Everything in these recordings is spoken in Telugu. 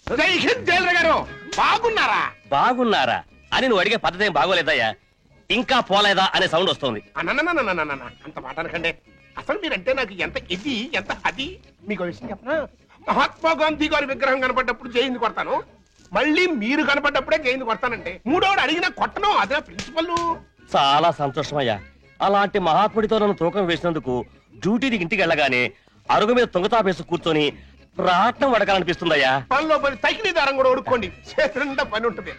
గారు బాగున్నారా? బాగున్నారా అని నువ్వు అడిగే పద్ధతి ఏం బాగోలేదయ్యా. ఇంకా పోలేదా అనే సౌండ్ వస్తుంది. అంత మాట అనకండి. అసలు మీరంటే నాకు ఎంత ఇది ఎంత అది. మీకు విషయం చెప్పనా? మహాత్మా గాంధీ గారి విగ్రహం కనపడ్డప్పుడు జైలు కొడతాను, మళ్ళీ మీరు కనపడ్డప్పుడే జైలు కొడతానంటే మూడోడు అడిగినా కొట్టను. అదే ప్రిన్సిపల్. చాలా సంతోషమయ్యా. అలాంటి మహాత్ముడితో నన్ను తూకం వేసినందుకు డ్యూటీకి ఇంటికి వెళ్ళగానే అరుగు మీద తొంగతాపేసి కూర్చొని రాట్నం వడకాలనిపిస్తుందయ్యా. పనిలో పని తగిలి దారం కూడా ఉడుక్కోండి, చేతులుండా పని ఉంటుంది.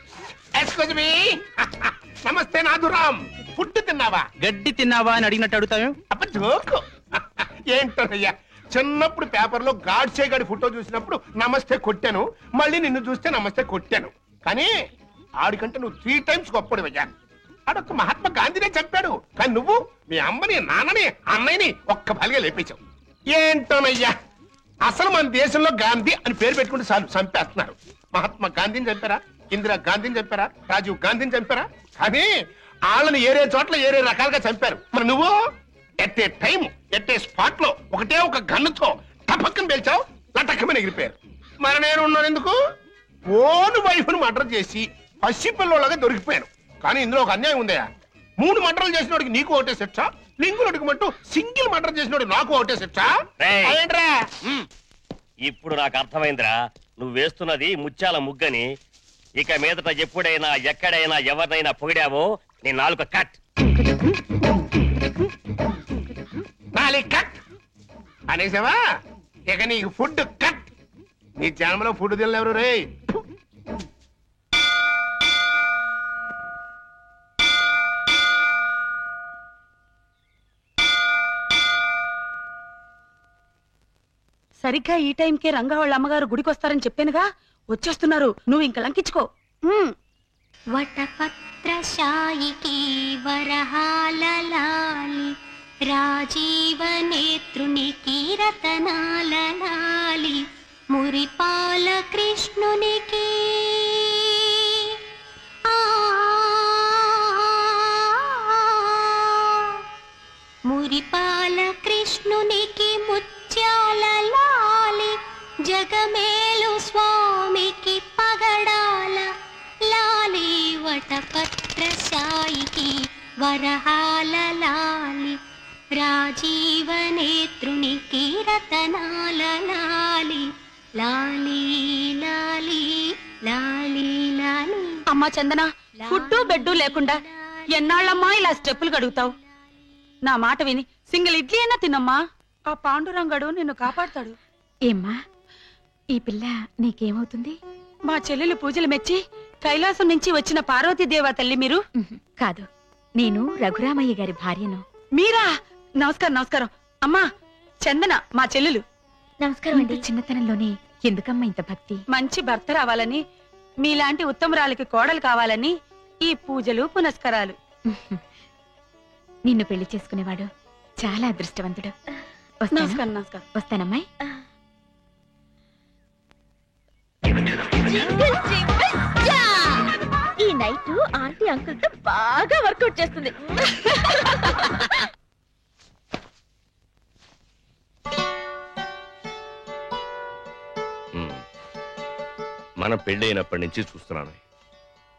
నమస్తే నాథురామ్, ఫుడ్ తిన్నావా? గడ్డి తిన్నావా అని అడిగినట్టు అడుగుతావు. అప్ప జోకు ఏంటోనయ్యా, చిన్నప్పుడు పేపర్ లో గాడ్సే గాడి ఫోటో చూసినప్పుడు నమస్తే కొట్టాను, మళ్ళీ నిన్ను చూస్తే నమస్తే కొట్టాను. కానీ ఆడికంటే నువ్వు 3 times గొప్పడివయ్యా. ఆడొక్క మహాత్మా గాంధీనే చెప్పాడు, కానీ నువ్వు మీ అమ్మని నాన్నని అన్నయ్యని ఒక్క బలిగా లేపించావు. ఏంటోనయ్యా, అసలు మన దేశంలో గాంధీ అని పేరు పెట్టుకుంటే చాలు చంపేస్తున్నారు. మహాత్మా గాంధీని చంపారా, ఇందిరా గాంధీని చంపారా, రాజీవ్ గాంధీని చంపారా? కానీ వాళ్ళని ఏరే చోట్ల ఏరే రకాలుగా చంపారు. మరి నువ్వు at a time at a spot లో ఒకటే ఒక గన్నుతో టపక్కన పేల్చావు, లటక్కమని ఎగిరిపోయారు. మరి నేను ఉన్నాను ఎందుకు? ఓను వైఫ్ను మర్డర్ చేసి పసిపిల్లలాగా దొరికిపోయాను. కానీ ఇందులో ఒక అన్యాయం ఉందయా. 3 మర్డర్లు చేసినోడికి నీకు ఒకటే శిక్ష, లింగులడికి మట్టు సింగిల్ మర్డర్ చేసినోడికి నాకు ఒకటే శిక్ష. ఏంట్రా? ఇప్పుడు నాకు అర్థమైందిరా, నువ్వు వేస్తున్నది ముత్యాల ముగ్గని. ఇక మీదట ఎప్పుడైనా ఎక్కడైనా ఎవరినైనా పొగిడావో నీ నాలుక కట్. నాలుగు కట్ అనేసావా? ఇక నీకు ఫుడ్ కట్. నీ జన్మలో ఫుడ్ తినలేవరు రే. సరిగ్గా ఈ టైంకే రంగా వాళ్ళ అమ్మగారు గుడికి వస్తారని చెప్పానుగా, వచ్చేస్తున్నారు. నువ్వు ఇంక లంకించుకో. వటపత్రశాయికి వరహాలలాలి, రాజీవ నేత్రునికి రతనాలలాలి, మురిపాల కృష్ణునికి మురిపాల కృష్ణునికి ముత్యాల లాలి, జగమేలు స్వామికి పగడాల లాలి, వటపత్రశాయికి వరహాల లాలి, రాజీవ నేత్రునికి రతనాల లాలి, లాలి లాలి లాలి లాలి. అమ్మా చందన, ఫుడ్డు బెడ్డు లేకుండా ఎన్నాళ్ళమ్మా ఇలా స్టెప్పులు కడుగుతావు? నా మాట విని సింగిల్ ఇడ్లీ అయినా తినమ్మా. ఆ పాండురంగడు నిన్ను కాపాడుతాడు. ఏమ్మా, ఈ పిల్ల నీకేమవుతుంది? మా చెల్లెలు పూజలు మెచ్చి కైలాసం నుంచి వచ్చిన పార్వతీదేవా తల్లి మీరు? కాదు, నేను రఘురామయ్య గారి భార్యను. మీరా? నమస్కారం నమస్కారం. అమ్మా చందన మా చెల్లెలు. నమస్కారం అండి. చిన్నతనంలోనే ఎందుకమ్మా ఇంత భక్తి? మంచి భర్త రావాలని, మీలాంటి ఉత్తమరాలకి కోడలు కావాలని ఈ పూజలు పునస్కారాలు. నిన్ను పెళ్లి చేసుకునేవాడు చాలా అదృష్టవంతుడు. నమస్కారం నమస్కారం. వస్తానమ్మాయి. ఈ నైట్ ఆంటీ అంకుల్ తో బాగా వర్కౌట్ చేస్తుంది. మనం పెళ్లి అయినప్పటి నుంచి చూస్తున్నాను,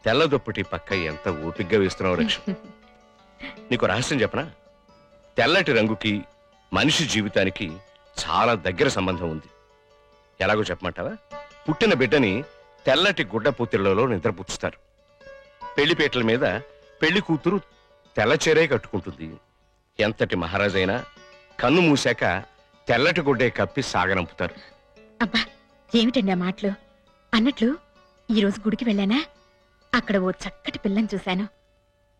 తెల్ల దుప్పటి పక్క ఎంత ఓపిగ్గా వేస్తున్నావు రక్ష. నీకు రహస్యం చెప్పనా? తెల్లటి రంగుకి మనిషి జీవితానికి చాలా దగ్గర సంబంధం ఉంది. ఎలాగో చెప్పమంటావా? పుట్టిన బిడ్డని తెల్లటి గుడ్డ పూతిళ్లలో నిద్రపుచ్చుతారు. పెళ్లిపేటల మీద పెళ్లి కూతురు తెల్లచీరే కట్టుకుంటుంది. ఎంతటి మహారాజైనా కన్ను మూసాక తెల్లటి గుడ్డే కప్పి సాగనంపుతారు. అబ్బా, ఏమిటండి ఆ మాటలు? అన్నట్లు ఈరోజు గుడికి వెళ్ళానా, అక్కడ ఓ చక్కటి పిల్లని చూశాను.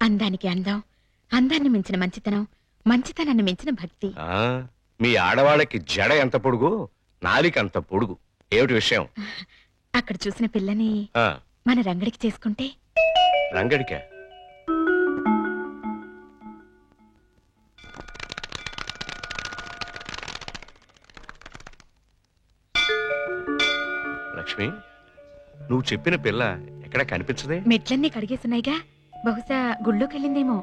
అందానికి అందం, అందాన్ని మించిన మంచితనం, మంచితనాన్ని మించిన భక్తి. మీ ఆడవాళ్ళకి జడ ఎంత పొడుగు, నాలిక అంత పొడుగు. ఏమిటి విషయం? అక్కడ చూసిన పిల్లని మన రంగడికి చేసుకుంటే. రంగడికా? లక్ష్మి, నువ్వు చెప్పిన పిల్ల ఎక్కడ కనిపించదే? మెట్లన్నీ కడిగేసున్నాయిగా, బహుశా గుళ్ళోకెళ్ళిందేమో.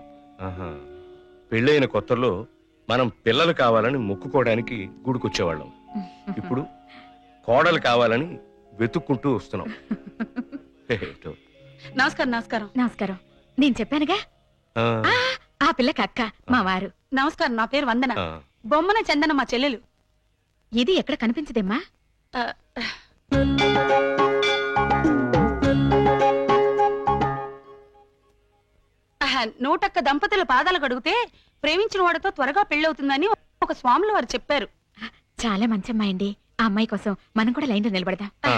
పెళ్ళైన కొత్తలో మనం పిల్లలు కావాలని మొక్కుకోవడానికి గుడికొచ్చేవాళ్ళం. ఇప్పుడు కోడలు కావాలని వెతుక్కుంటూ వస్తున్నాం. ఏటో. నమస్కారం నమస్కారం. నమస్కారం. నేను చెప్పానుగా ఆ, ఆ పిల్లకి అక్క మా వారు. నమస్కారం, నా పేరు వందన. ఆ. బొమ్మన చందన మా చెల్లెలు. ఇది ఎక్కడ కనిపించదేమ్మా? ఆ, నూటొక్క దంపతుల పాదాలు కడిగితే ప్రేమించిన వాడితో త్వరగా పెళ్ళవుతుందని ఒక స్వాములు వారు చెప్పారు. చాలా మంచి అమ్మాయి అండి. ఆ అమ్మాయి కోసం మనం కూడా లైన్లో నిలబడదాం. ఆ.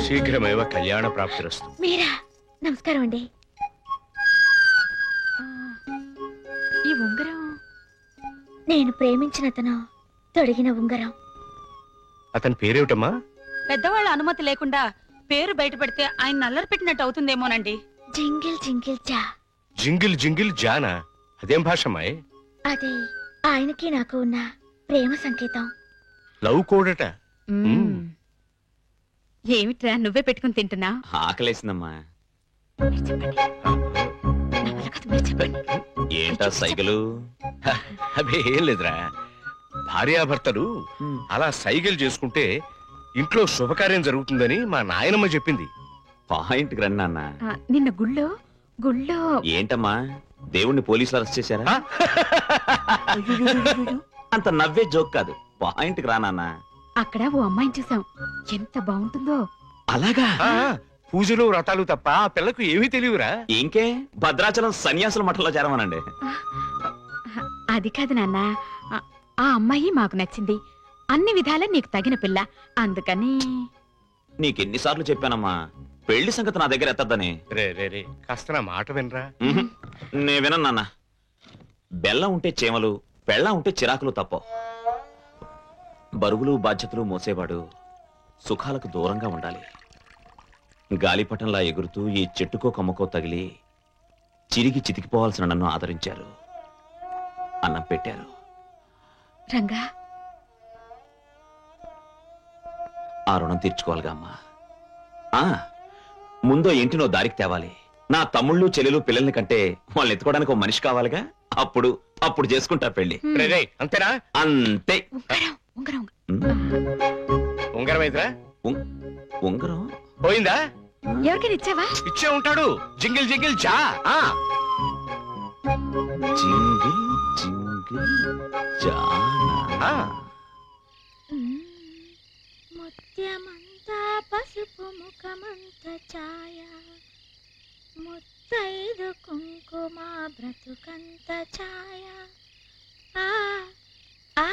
శీఘ్రమేవ కళ్యాణ ప్రాప్తిరస్తు. మీరా? నమస్కారం అండి. ఈ ఉంగరం నేను ప్రేమించిన అతను తొడిగిన ఉంగరం. అతని పేరేమిటమ్మా? పెద్దవాళ్ళ అనుమతి లేకుండా పేరు బయటపెడితే ఆయన నల్లరి పెట్టినట్టు అవుతుందేమోనండి. జింగిల్ జింగిల్ జా. జింగిల్ జింగిల్ జానా? అదేం భాషమ్మాయి? అది ఆయనకి నాకు ఉన్న ప్రేమ సంకేతం. లవ్ కోడట. ఏమిట్రా నువ్వే పెట్టుకుని తింటున్నా? ఆకలేసిందమ్మా. చెప్పండి. ఏంటా సైకిలు? అవి ఏం లేదురా, భార్యాభర్తలు అలా సైగలు చేసుకుంటే ఇంట్లో శుభకార్యం జరుగుతుందని మా నాయనమ్మ చెప్పింది. పాయింట్కి రండి నాన్న. నిన్న గుళ్ళో ఏంటమ్మా, దేవుణ్ణి పోలీసులు అరెస్ట్ చేశారా? ఆ? అంత నవ్వే జోక్ కాదు, పాయింట్కి రా నాన్న. అక్కడ ఓ అమ్మాయిని చూసాం. ఎంత బాగుంటుందో. అలాగా? ఆ, పూజలు వ్రతాలు తప్ప ఆ పిల్లకు ఏమీ తెలియరా? ఇంకే భద్రాచలం సన్యాసుల మఠంలో చేరమనండి. అది కాదు నాన్న, ఆ అమ్మాయి మాకు నచ్చింది. అన్ని విధాలా నీకు తగిన పిల్ల. అందుకని నీకెన్నిసార్లు చెప్పానమ్మా, పెళ్లి సంగతి నా దగ్గర ఎత్తద్దని. రే రే రే, కాస్త నా మాట వినరా. నే వినను నాన్న. బెల్లం ఉంటే చేమలు, పెళ్ళం ఉంటే చిరాకులు తప్ప. బరువులు బాధ్యతలు మోసేవాడు సుఖాలకు దూరంగా ఉండాలి. గాలిపటంలా ఎగురుతూ ఈ చెట్టుకో కమ్మకో తగిలి చిరిగి చితికిపోవాల్సిన నన్ను ఆదరించారు, అన్నం పెట్టారు. రంగా, ఆ రుణం తీర్చుకోవాలిగా అమ్మా. ముందో ఇంటినో దారికి తేవాలి. నా తమ్ముళ్ళు చెల్లెలు పిల్లల్ని కంటే వాళ్ళని ఎత్తుకోవడానికి ఒక మనిషి కావాలిగా. అప్పుడు చేసుకుంటా పెళ్లి. రే రే, అంతేనా? అంతే. ఉంగరం ఉంగరం అయితేరా? ఉంగరం పోయిందా? ఎవరికైనా ఇచ్చావా? ఇచ్చే ఉంటాడు. జింగిల్ జింగిల్ జా. జింగిల్ జింగిల్ జానా. ముత్యమంతా పసుపు ముఖమంత ఛాయ, ముత్తైదు కుంకుమ బ్రతుకంత ఛాయ. ఆ ఆ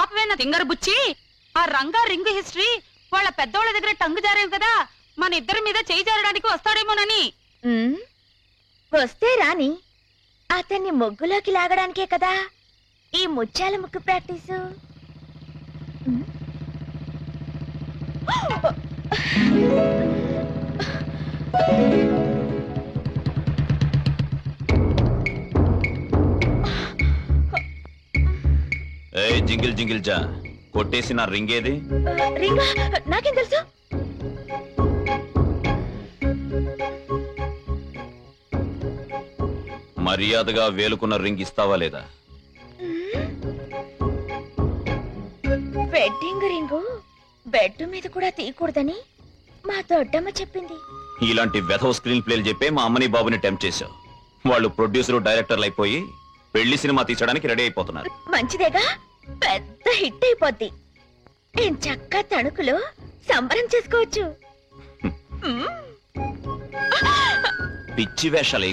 ఆపవేనా తింగర బుచ్చి? ఆ రంగా రింగు హిస్టరీ వాళ్ళ పెద్దోళ్ళ దగ్గర టంగు జారేం కదా, మన ఇద్దరి మీద చేయి జారడానికి వస్తాడేమోనని. వస్తే రాని, అతన్ని ముగ్గులోకి లాగడానికే కదా ఈ ముత్యాల ముగ్గు ప్రాక్టీసు. జింగిల్ జింగిల్ జా, కొట్టేసి నా రింగ్ ఏది? రింగా? నాకేం తెలుసు? మర్యాదగా వేలుకున్న రింగ్ ఇస్తావా లేదా? వెడ్డింగ్ రింగు బెడ్ మీద కూడా తీయకూడదని మా దొడ్డమ్మ చెప్పింది. ఇలాంటి వెధవ స్క్రీన్ ప్లేలు చెప్పే మా అమ్మని బాబుని టెంప్ట్ చేశావు. వాళ్ళు ప్రొడ్యూసర్ డైరెక్టర్లు అయిపోయి పెళ్లి సినిమా తీసడానికి రెడీ అయిపోతున్నారు. మంచిదేగా, పెద్ద హిట్ అయిపోద్ది. నేను చక్క తణుకులో సంబరం చేసుకోవచ్చు. పిచ్చి వేషాలు